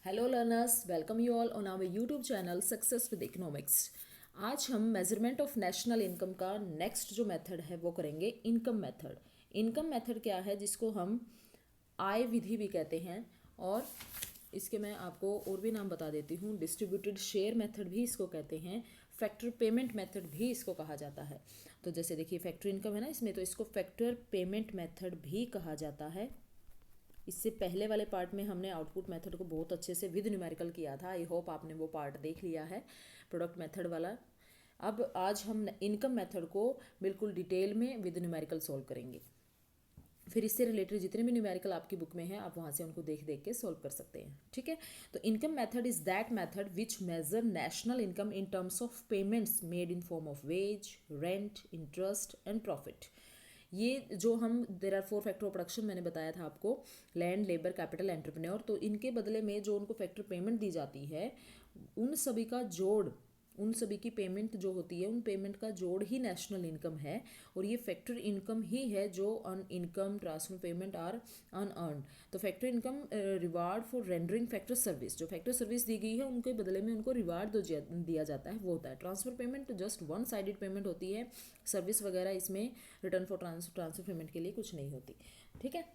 Hello learners, welcome you all on our YouTube channel success with economics. आज हम measurement of national income का next जो method है वो करेंगे इनकम मेथड। इनकम मेथड क्या है, जिसको हम आय विधि भी कहते हैं, और इसके मैं आपको और भी नाम बता देती हूँ। डिस्ट्रीब्यूटेड शेयर मेथड भी इसको कहते हैं, फैक्टर पेमेंट मेथड भी इसको कहा जाता है। तो जैसे देखिए फैक्टर इनकम है ना इसमें, तो इसको फैक्टर पेमेंट मेथड भी कहा जाता है। इससे पहले वाले पार्ट में हमने आउटपुट मेथड को बहुत अच्छे से विद न्यूमेरिकल किया था। आई होप आपने वो पार्ट देख लिया है, प्रोडक्ट मेथड वाला। अब आज हम इनकम मेथड को बिल्कुल डिटेल में विद न्यूमेरिकल सॉल्व करेंगे। फिर इससे रिलेटेड जितने भी न्यूमेरिकल आपकी बुक में हैं, आप वहाँ से उनको देख देख के सॉल्व कर सकते हैं। ठीक है, तो income method is that method which measure national income in terms of payments made in form of wage, rent, interest and profit. ये जो हम there are four factor of production मैंने बताया था आपको, लैंड, लेबर, कैपिटल, एंटरप्रेन्योर। तो इनके बदले में जो उनको फैक्टर पेमेंट दी जाती है, उन सभी का जोड़, उन सभी की पेमेंट जो होती है, उन पेमेंट का जोड़ ही नेशनल इनकम है। और ये फैक्टर इनकम ही है जो अन income, transfer payment are unearned. तो factor income reward for rendering factor service, जो फैक्टर सर्विस दी गई है उनके बदले में उनको रिवार्ड दिया जाता है, वो होता है। Transfer payment just one sided payment होती है, सर्विस वगैरह इसमें रिटर्न फॉर ट्रांसफर पेमेंट के लिए कुछ नहीं होती। ठीक है,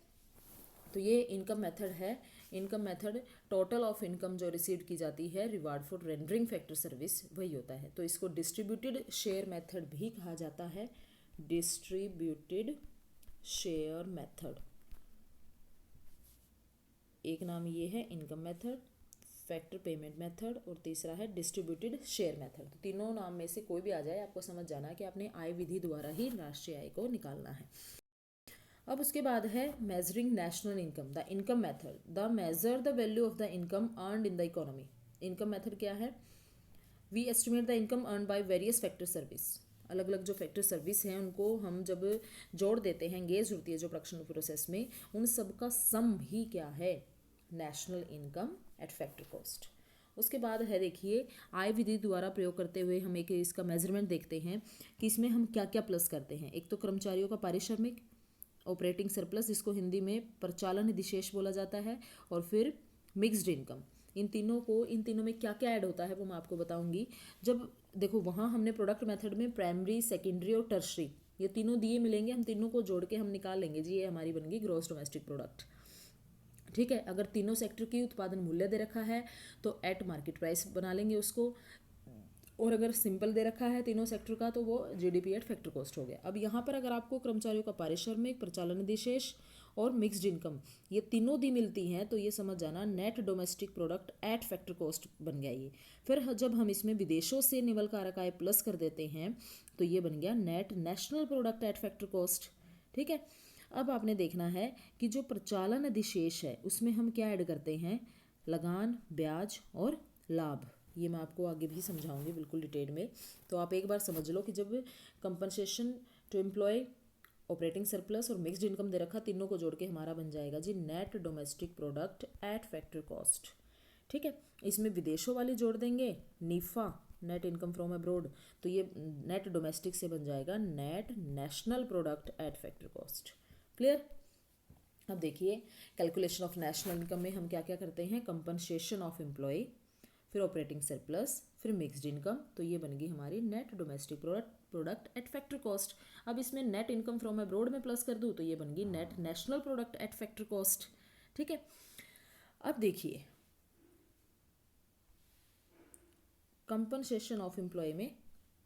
तो ये इनकम मेथड है। Income method total of income जो रिसीव की जाती है, reward for rendering factor service, वही होता है। तो इसको डिस्ट्रीब्यूटेड शेयर मेथड भी कहा जाता है, डिस्ट्रीब्यूटेड शेयर मेथड। एक नाम ये है income method, factor payment method, और तीसरा है डिस्ट्रीब्यूटेड शेयर मेथड। तो तीनों नाम में से कोई भी आ जाए, आपको समझ जाना है कि आपने आय विधि द्वारा ही राष्ट्रीय आय को निकालना है। अब उसके बाद है measuring national income, the income method the measure the value of the income earned in the economy. Income method क्या है? We estimate the income earn by various factor service. अलग अलग जो फैक्टर सर्विस हैं उनको हम जब जोड़ देते हैं, एंगेज होती है जो प्रोडक्शन प्रोसेस में, उन सब का सम ही क्या है? National income eight factor cost. उसके बाद है देखिए आय विधि द्वारा प्रयोग करते हुए हम एक इसका मेजरमेंट देखते हैं कि इसमें हम क्या क्या प्लस करते हैं। एक तो कर्मचारियों का पारिश्रमिक, ऑपरेटिंग सरप्लस जिसको हिंदी में प्रचालन अधिशेष बोला जाता है, और फिर मिक्स्ड इनकम। इन तीनों में क्या क्या ऐड होता है वो मैं आपको बताऊंगी। जब देखो वहाँ हमने प्रोडक्ट मेथड में प्राइमरी, सेकेंडरी और टर्शरी ये तीनों दिए मिलेंगे, हम तीनों को जोड़ के हम निकाल लेंगे जी, ये हमारी बन गई ग्रॉस डोमेस्टिक प्रोडक्ट। ठीक है, अगर तीनों सेक्टर की उत्पादन मूल्य दे रखा है तो एट मार्केट प्राइस बना लेंगे उसको, और अगर सिंपल दे रखा है तीनों सेक्टर का तो वो जीडीपी एट फैक्टर कॉस्ट हो गया। अब यहाँ पर अगर आपको कर्मचारियों का पारिश्रमिक, प्रचालन अधिशेष और मिक्स्ड इनकम ये तीनों दी मिलती हैं, तो ये समझ जाना net domestic product at factor cost बन गया ये। फिर जब हम इसमें विदेशों से निवल कारक आय प्लस कर देते हैं तो ये बन गया net national product at factor cost. ठीक है, अब आपने देखना है कि जो प्रचालन अधिशेष है उसमें हम क्या ऐड करते हैं? लगान, ब्याज और लाभ। ये मैं आपको आगे भी समझाऊंगी बिल्कुल डिटेल में। तो आप एक बार समझ लो कि जब compensation to employ, operating surplus और मिक्स्ड इनकम दे रखा, तीनों को जोड़ के हमारा बन जाएगा जी net domestic product at factor cost. ठीक है, इसमें विदेशों वाले जोड़ देंगे NFIA, net income from abroad, तो ये नेट डोमेस्टिक से बन जाएगा net national product at factor cost. Clear? अब देखिए कैलकुलेशन ऑफ नेशनल इनकम में हम क्या क्या करते हैं? कंपनसेशन ऑफ एम्प्लॉय, फिर ऑपरेटिंग सरप्लस, फिर मिक्स्ड इनकम, तो ये बन गई हमारी net domestic product at factor cost. अब इसमें नेट इनकम फ्रॉम अब्रोड में प्लस कर दूँ तो ये बन गई net national product at factor cost. ठीक है, अब देखिए कंपनसेशन ऑफ एम्प्लॉय में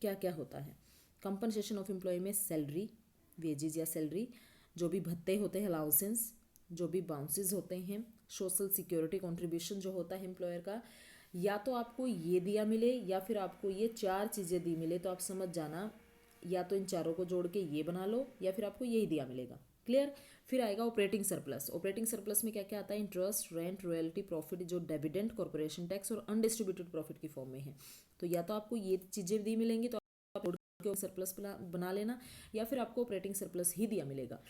क्या क्या होता है। कंपनसेशन ऑफ एम्प्लॉय में सैलरी, वेजेज या सैलरी, जो भी भत्ते होते हैं, अलाउंसेंस, जो भी बाउंसेस होते हैं, सोशल सिक्योरिटी कंट्रीब्यूशन जो होता है एम्प्लॉयर का, या तो आपको ये दिया मिले या फिर आपको ये चार चीज़ें दी मिले, तो आप समझ जाना या तो इन चारों को जोड़ के ये बना लो या फिर आपको यही दिया मिलेगा। क्लियर? फिर आएगा ऑपरेटिंग सरप्लस। ऑपरेटिंग सरप्लस में क्या क्या आता है? इंटरेस्ट, रेंट, रॉयल्टी, प्रॉफिट, जो डिविडेंड, कॉर्पोरेशन टैक्स और अनडिस्ट्रीब्यूटेड प्रॉफिट की फॉर्म में है। तो या तो आपको ये चीज़ें दी मिलेंगी तो आप सरप्लस बना लेना, या फिर आपको ऑपरेटिंग सरप्लस ही दिया मिलेगा।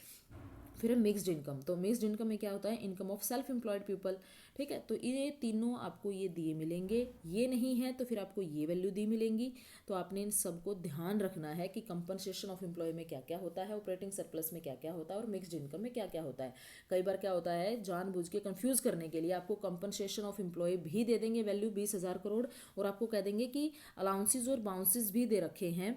फिर है मिक्स्ड इनकम। तो मिक्स्ड इनकम में क्या होता है, income of self employed people, ठीक है। तो ये तीनों आपको ये दिए मिलेंगे, ये नहीं है तो फिर आपको ये वैल्यू दी मिलेंगी। तो आपने इन सबको ध्यान रखना है कि कंपनसेशन ऑफ एम्प्लॉय में क्या क्या होता है, ऑपरेटिंग सरप्लस में क्या क्या होता है और मिक्स्ड इनकम में क्या क्या होता है। कई बार क्या होता है, जानबूझ के कंफ्यूज करने के लिए आपको कंपनसेशन ऑफ एम्प्लॉय भी दे देंगे वैल्यू 20,000 करोड़, और आपको कह देंगे कि अलाउंसेज और बाउंसेस भी दे रखे हैं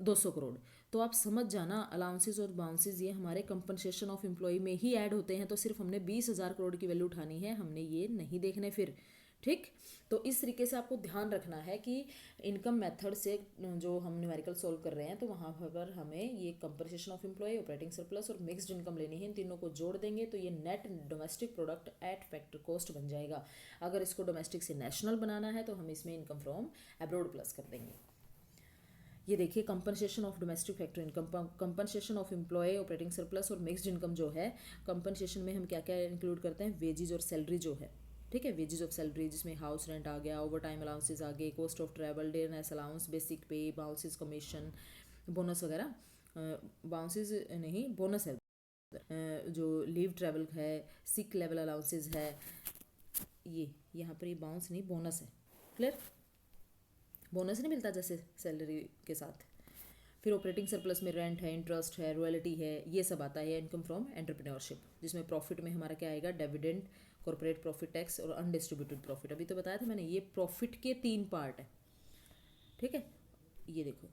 200 करोड़। तो आप समझ जाना, अलाउंसेज और बाउंसेज ये हमारे कंपनसेशन ऑफ एम्प्लॉय में ही ऐड होते हैं। तो सिर्फ हमने 20,000 करोड़ की वैल्यू उठानी है, हमने ये नहीं देखने फिर, ठीक। तो इस तरीके से आपको ध्यान रखना है कि इनकम मेथड से जो हम न्यूमेरिकल सोल्व कर रहे हैं तो वहाँ पर हमें ये compensation of employ, operating surplus और मिक्स्ड इनकम लेनी है। इन तीनों को जोड़ देंगे तो ये net domestic product at factor cost बन जाएगा। अगर इसको डोमेस्टिक से नेशनल बनाना है तो हम इसमें इनकम फ्रॉम अब्रॉड प्लस कर देंगे। ये देखिए, compensation of domestic factor income, compensation of employ, operating surplus और मिक्स्ड इनकम जो है, कंपनसेशन में हम क्या क्या इंक्लूड करते हैं, वेजेज और सैलरी जो है, ठीक है। वेजेज ऑफ सैलरी जिसमें हाउस रेंट आ गया, ओवर टाइम अलाउंसेज आ गए, cost of travel, dearness allowance, basic पे, बाउंसेज, कमीशन, बोनस वगैरह, बाउंसेज नहीं बोनस है, जो लीव ट्रैवल है, सिक लेवल अलाउंसेज है, ये यहाँ पर ये बाउंस नहीं बोनस है, क्लियर। बोनस नहीं मिलता जैसे सैलरी के साथ। फिर ऑपरेटिंग सरप्लस में रेंट है, इंटरेस्ट है, रॉयल्टी है, ये सब आता है। इनकम फ्रॉम एंटरप्रेन्योरशिप, जिसमें प्रॉफिट में हमारा क्या आएगा, डिविडेंड, कॉर्पोरेट प्रॉफिट टैक्स और अनडिस्ट्रीब्यूटेड प्रॉफिट। अभी तो बताया था मैंने, ये प्रॉफिट के 3 पार्ट है, ठीक है। ये देखो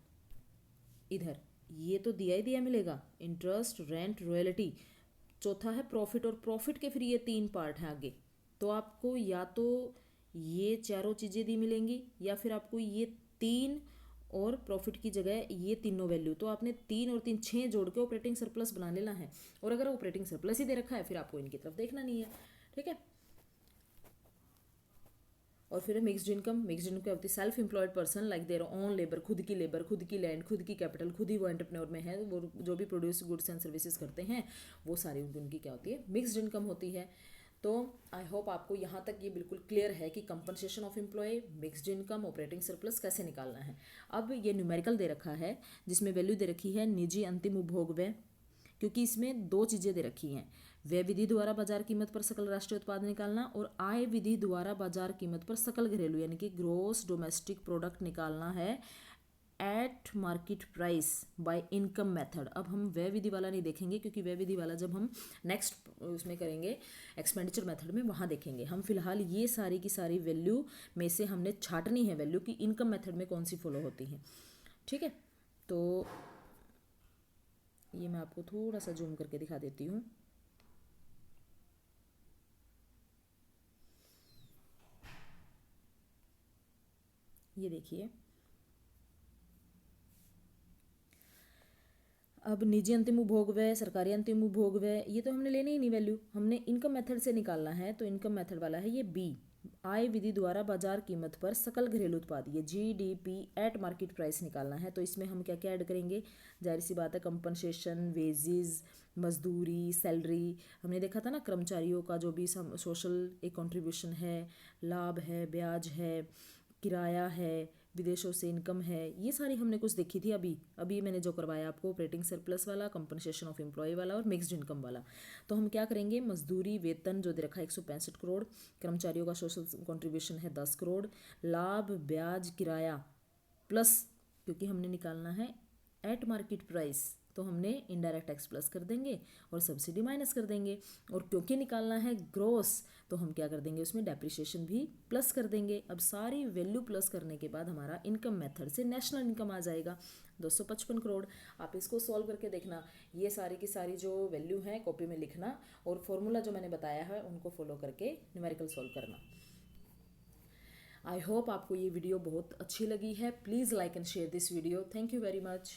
इधर, ये तो दिया ही दिया मिलेगा, इंटरेस्ट, रेंट, रॉयल्टी। चौथा है प्रॉफिट, और प्रॉफिट के फिर ये 3 पार्ट हैं आगे। तो आपको या तो ये चारों चीज़ें दी मिलेंगी या फिर आपको ये 3 और प्रॉफिट की जगह ये तीनों वैल्यू। तो आपने 3 और 3 6 जोड़ के ऑपरेटिंग सरप्लस बना लेना है। और अगर ऑपरेटिंग सरप्लस ही दे रखा है फिर आपको इनकी तरफ देखना नहीं है, ठीक है। और फिर मिक्स्ड इनकम, मिक्स्ड इनकम होती है self employed person like their own labour, खुद की लेबर, खुद की लैंड, खुद की कैपिटल, खुद ही वो एंटरप्रेन्योर में है, वो जो भी प्रोड्यूस गुड्स एंड सर्विसेज करते हैं वो सारी उनकी क्या होती है, मिक्स्ड इनकम होती है। तो आई होप आपको यहाँ तक ये बिल्कुल क्लियर है कि compensation of employ, mixed income, operating surplus कैसे निकालना है। अब ये न्यूमेरिकल दे रखा है जिसमें वैल्यू दे रखी है निजी अंतिम उपभोग व्यय, क्योंकि इसमें 2 चीज़ें दे रखी हैं, व्यय विधि द्वारा बाजार कीमत पर सकल राष्ट्रीय उत्पाद निकालना और आय विधि द्वारा बाजार कीमत पर सकल घरेलू यानी कि ग्रोस डोमेस्टिक प्रोडक्ट निकालना है eight market price by income method. अब हम व्यय विधि वाला नहीं देखेंगे क्योंकि व्यय विधि वाला जब हम नेक्स्ट उसमें करेंगे एक्सपेंडिचर मेथड में वहाँ देखेंगे। हम फिलहाल ये सारी की सारी वैल्यू में से हमने छाटनी है वैल्यू कि इनकम मेथड में कौन सी फॉलो होती है, ठीक है। तो ये मैं आपको थोड़ा सा जूम करके दिखा देती हूँ। ये देखिए, अब निजी अंतिम उपभोग व्यय, सरकारी अंतिम उपभोग व्यय, ये तो हमने लेनी ही नहीं वैल्यू, हमने इनकम मेथड से निकालना है। तो इनकम मेथड वाला है ये बी, आय विधि द्वारा बाजार कीमत पर सकल घरेलू उत्पाद, ये जीडीपी एट मार्केट प्राइस निकालना है। तो इसमें हम क्या क्या ऐड करेंगे, जाहिर सी बात है कंपनसेशन, वेजेस, मजदूरी, सैलरी, हमने देखा था ना कर्मचारियों का जो भी सोशल एक कंट्रीब्यूशन है, लाभ है, ब्याज है, किराया है, विदेशों से इनकम है, ये सारी हमने कुछ देखी थी। अभी अभी मैंने जो करवाया आपको ऑपरेटिंग सरप्लस वाला, कंपनसेशन ऑफ एम्प्लॉय वाला और मिक्स्ड इनकम वाला। तो हम क्या करेंगे, मजदूरी वेतन जो दे रखा है 165 करोड़, कर्मचारियों का सोशल कंट्रीब्यूशन है 10 करोड़, लाभ, ब्याज, किराया प्लस, क्योंकि हमने निकालना है एट मार्केट प्राइस तो हमने इनडायरेक्ट टैक्स प्लस कर देंगे और सब्सिडी माइनस कर देंगे। और क्योंकि निकालना है ग्रोस तो हम क्या कर देंगे, उसमें डेप्रिसिएशन भी प्लस कर देंगे। अब सारी वैल्यू प्लस करने के बाद हमारा इनकम मेथड से नेशनल इनकम आ जाएगा 255 करोड़। आप इसको सॉल्व करके देखना, ये सारी की सारी जो वैल्यू है कॉपी में लिखना और फॉर्मूला जो मैंने बताया है उनको फॉलो करके न्यूमेरिकल सॉल्व करना। आई होप आपको ये वीडियो बहुत अच्छी लगी है। Please like and share this video. Thank you very much.